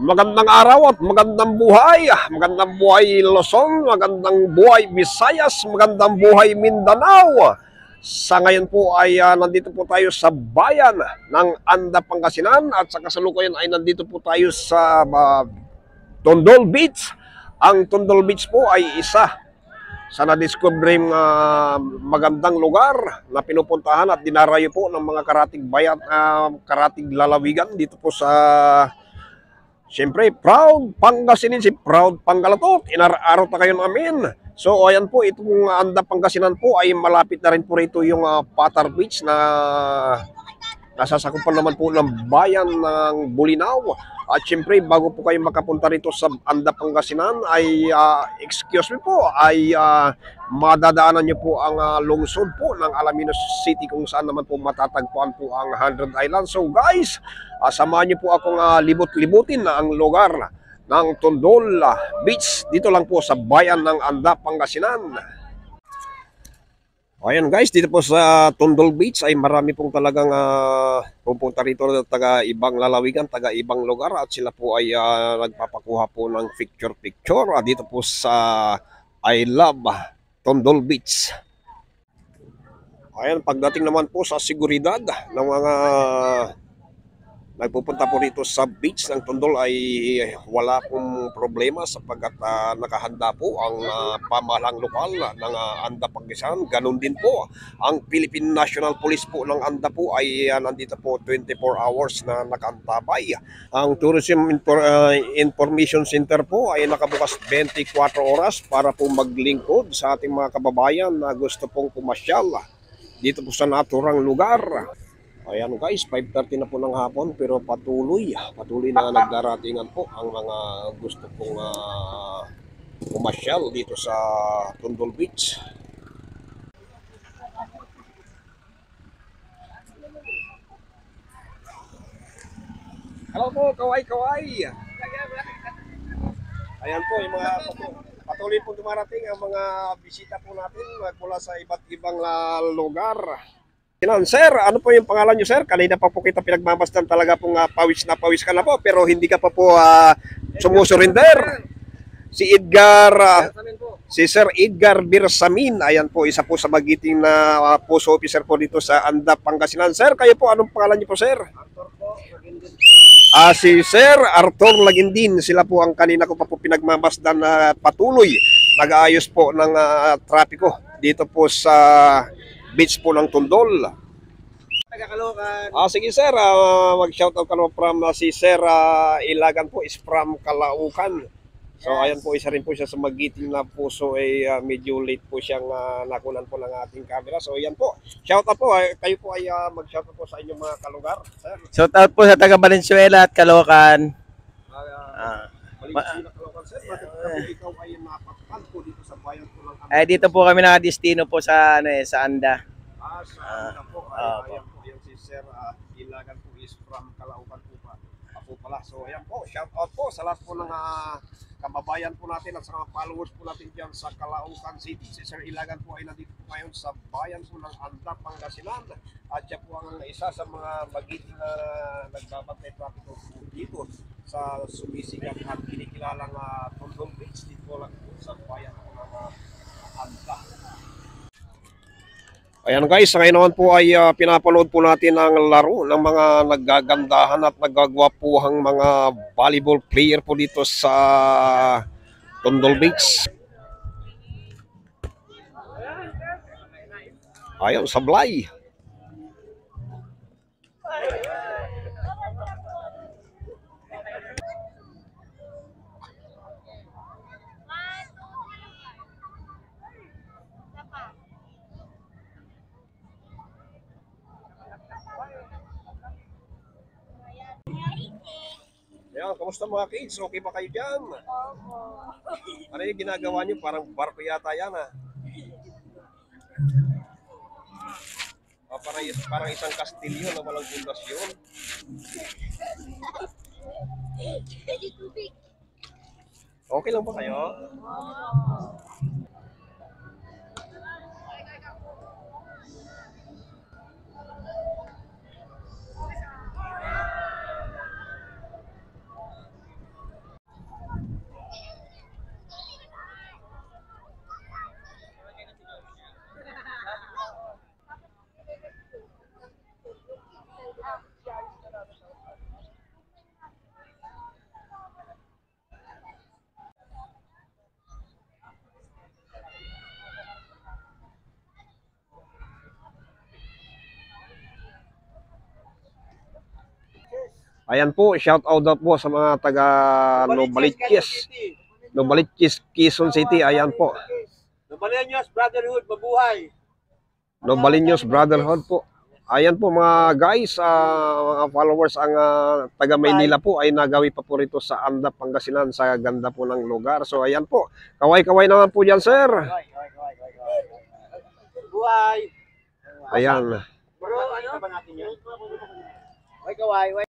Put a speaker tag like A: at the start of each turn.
A: Magandang araw at magandang buhay. Magandang buhay Luzon, magandang buhay Visayas, magandang buhay Mindanao. Sa ngayon po ay nandito po tayo sa bayan ng Anda, Pangasinan at sa kasalukuyan ay nandito po tayo sa Tondol Beach. Ang Tondol Beach po ay isa sa na-discovering magandang lugar na pinupuntahan at dinarayo po ng mga karatig bayan, karatig lalawigan dito po sa siyempre, proud Pangasinense, proud Panggalatot, inaraaraw ta kayo namin. So, ayan po, itong Anda, Pangasinan po ay malapit na rin po rito yung Patar Beach na nasasakupan naman po ng bayan ng Bulinaw. At siyempre, bago po kayo makapunta rito sa Anda, Pangasinan, ay, excuse me po, ay madadaanan nyo po ang lungsod po ng Alaminos City kung saan naman po matatagpuan po ang 100 Island. So guys, samahan nyo po akong libot-libutin na ang lugar ng Tondol Beach. Dito lang po sa bayan ng Anda, Pangasinan. Ayan guys, dito po sa Tondol Beach ay marami pong talagang pupunta rito na taga ibang lalawigan, taga ibang lugar at sila po ay nagpapakuha po ng picture-picture dito po sa I Love Tondol Beach. Ayan, pagdating naman po sa seguridad ng mga nagpupunta po rito sa beach ng Tondol ay wala pong problema sapagkat nakahanda po ang pamahalang lokal ng Anda, Pangasinan. Ganon din po ang Philippine National Police po ng Anda po ay nandito po 24 hours na nakaantabay. Ang Tourism Information Center po ay nakabukas 24 oras para po maglingkod sa ating mga kababayan na gusto pong pumasyal dito po sa naturang lugar. Ayan guys, 5:30 na po ng hapon pero patuloy na nagdaratingan po ang mga gusto pong pumasyal dito sa Tondol Beach. Hello po, kaway-kaway! Ayan po, yung mga patuloy po dumarating ang mga bisita po natin mula sa iba't ibang lugar. Sir, ano po yung pangalan nyo, sir? Kanina pa po kita pinagmamasdan, talaga pong pawis na pawis ka na po, pero hindi ka pa po sumusurrender. Si Edgar, si Sir Edgar Birsamin, ayan po, isa po sa magiting na puso officer po dito sa Anda, Pangasinan. Sir, kayo po, anong pangalan nyo po, sir? Si Sir Arthur Lagindin, sila po ang kanina ko pa po pinagmamasdan na patuloy nag-aayos po ng trapiko dito po sa beach po ng Tondol. Sige sir, mag-shoutout ka naman from si Sir Ilagan po is from Calaucan. So ayan po, isa rin po siya sa magiting na puso ay medyo late po siyang nakunan po ng ating camera. So ayan po, shoutout po, kayo po ay mag-shoutout po sa inyong mga kalugar, sir.
B: Shoutout po sa taga Valenzuela at Caloocan.
A: Caloocan, sir, bakit ikaw ay napakpan po dito sa bayan po ng Anda?
B: Dito po kami nakadestino po sa sa Anda.
A: Sa Anda po, ayan po, yan si Sir Ilagan po is from Caloocan po pa. Ako pala. So ayan po, shoutout po sa lahat po ng kababayan po natin at sa mga followers po natin dyan sa Caloocan City. Si Sir Ilagan po ay nandito po ngayon sa bayan po ng Anda, Pangasinan. At siya po ang isa sa mga magiting na nagbabantay trapiko dito sa sumisigat at kinikilalang Tondol Beach dito lang po sa bayan po ng Anda. Ayan guys, ngayon naman po ay pinapanood po natin ang laro ng mga nagagandahan at nagagwapuhang mga volleyball player po dito sa Tondol Beach. Ayaw, sablay. Ayan, kamusta mga kids? Okay ba kayo dyan? Ano yung ginagawa nyo? Parang barko yata yan parang isang kastilyo na walang pundasyon. Okay lang ba kayo? Ayan po, shout out daw po sa mga taga Novaliches. Novaliches, Quezon City. Ayan po.
C: Novaliches Brotherhood, mabuhay.
A: Novaliches Brotherhood po. Ayan po mga guys, mga followers, ang taga Maynila po ay nagawi pa po rito sa Anda, Pangasinan, sa ganda po ng lugar. So ayan po, kaway-kaway naman po dyan, sir.
C: Buhay.
A: Ayan.
C: Bro, ano ba natin yun? Kaway.